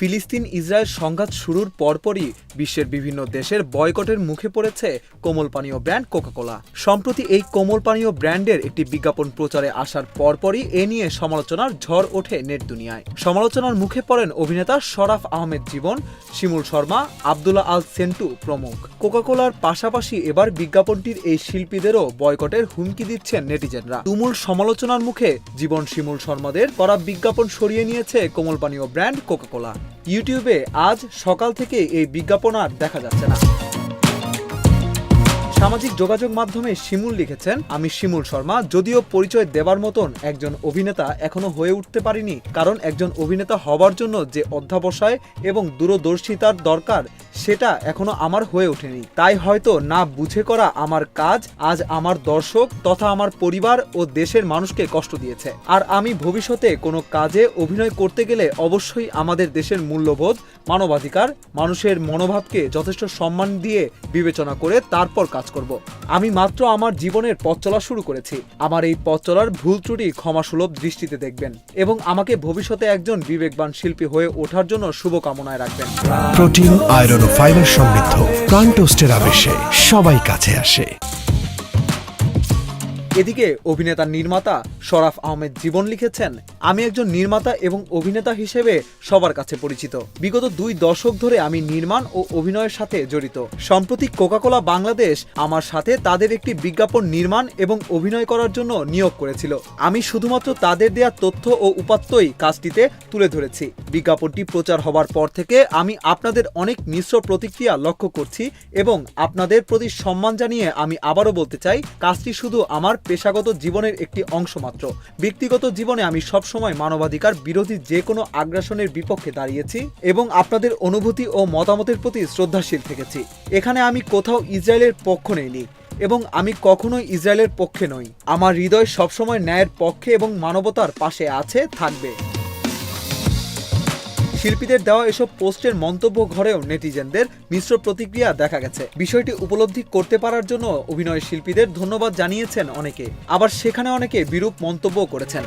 ফিলিস্তিন ইসরায়েল সংঘাত শুরুর পরপরই বিশ্বের বিভিন্ন দেশের বয়কটের মুখে পড়েছে কোমল পানীয় ব্র্যান্ড কোকা-কোলা। সম্প্রতি এই কোমল পানীয় ব্র্যান্ডের একটি বিজ্ঞাপন প্রচারে আসার পরপরই এ নিয়ে সমালোচনার ঝড় ওঠে নেট দুনিয়ায়। সমালোচনার মুখে পড়েন অভিনেতা শরাফ আহমেদ জীবন, শিমুল শর্মা, আব্দুল্লাহ আল সেন্টু প্রমুখ। কোকা-কোলার পাশাপাশি এবার বিজ্ঞাপনটির এই শিল্পীদেরও বয়কটের হুমকি দিচ্ছেন নেটিজেনরা। তুমুল সমালোচনার মুখে জীবন, শিমুল শর্মাদের করা বিজ্ঞাপন সরিয়ে নিয়েছে কোমল পানীয় ব্র্যান্ড কোকা-কোলা। ইউটিউবে আজ সকাল থেকে এই বিজ্ঞাপন আর দেখা যাচ্ছে না। সামাজিক যোগাযোগ মাধ্যমে শিমুল লিখেছেন, আমি শিমুল শর্মা, যদিও পরিচয় দেবার মতন একজন অভিনেতা এখনো হয়ে উঠতে পারিনি, কারণ একজন অভিনেতা হবার জন্য যে অধ্যাবসায় এবং দূরদর্শিতার দরকার সেটা এখনো আমার হয়ে ওঠেনি। তাই হয়তো না বুঝে করা আমার কাজ আজ আমার দর্শক তথা আমার পরিবার ও দেশের মানুষকে কষ্ট দিয়েছে। আর আমি ভবিষ্যতে কোনো কাজে অভিনয় করতে গেলে অবশ্যই আমাদের দেশের মূল্যবোধ, মানবাধিকার, মানুষের মনোভাবকে যথেষ্ট সম্মান দিয়ে বিবেচনা করে তারপর কাজ করব। আমি মাত্র আমার জীবনের পথ চলা শুরু করেছি। আমার এই পথ চলার ভুল ত্রুটি ক্ষমাসুলভ দৃষ্টিতে দেখবেন এবং আমাকে ভবিষ্যতে একজন বিবেকবান শিল্পী হয়ে ওঠার জন্য শুভকামনায় রাখবেন। প্রোটিন, আয়রন ও ফাইবার সমৃদ্ধ প্রাণ টোস্টের আবেশে সবাই কাছে আসে। এদিকে অভিনেতা নির্মাতা শরাফ আহমেদ জীবন লিখেছেন, আমি একজন নির্মাতা এবং অভিনেতা হিসেবে সবার কাছে পরিচিত। বিগত 2 দশক ধরে আমি নির্মাণ ও অভিনয়ের সাথে জড়িত। সম্প্রতি কোকা-কোলা বাংলাদেশ আমার সাথে তাদের একটি বিজ্ঞাপন নির্মাণ এবং অভিনয় করার জন্য নিয়োগ করেছিল। আমি শুধুমাত্র তাদের দেয়া তথ্য ও উপাত্তই কাজটিতে তুলে ধরেছি। বিজ্ঞাপনটি প্রচার হবার পর থেকে আমি আপনাদের অনেক মিশ্র প্রতিক্রিয়া লক্ষ্য করছি এবং আপনাদের প্রতি সম্মান জানিয়ে আমি আবারও বলতে চাই, কাজটি শুধু আমার পেশাগত জীবনের একটি অংশ মাত্র। ব্যক্তিগত জীবনে আমি সবসময় মানবাধিকার বিরোধী যে কোনো আগ্রাসনের বিপক্ষে দাঁড়িয়েছি এবং আপনাদের অনুভূতি ও মতামতের প্রতি শ্রদ্ধাশীল থেকেছি। এখানে আমি কোথাও ইসরায়েলের পক্ষ নেইনি এবং আমি কখনোই ইসরায়েলের পক্ষে নই। আমার হৃদয় সবসময় ন্যায়ের পক্ষে এবং মানবতার পাশে আছে, থাকবে। শিল্পীদের দেওয়া এসব পোস্টের মন্তব্য ঘরেও নেটিজেনদের মিশ্র প্রতিক্রিয়া দেখা গেছে। বিষয়টি উপলব্ধি করতে পারার জন্য অভিনয় শিল্পীদের ধন্যবাদ জানিয়েছেন অনেকে, আবার সেখানে অনেকে বিরূপ মন্তব্য করেছেন।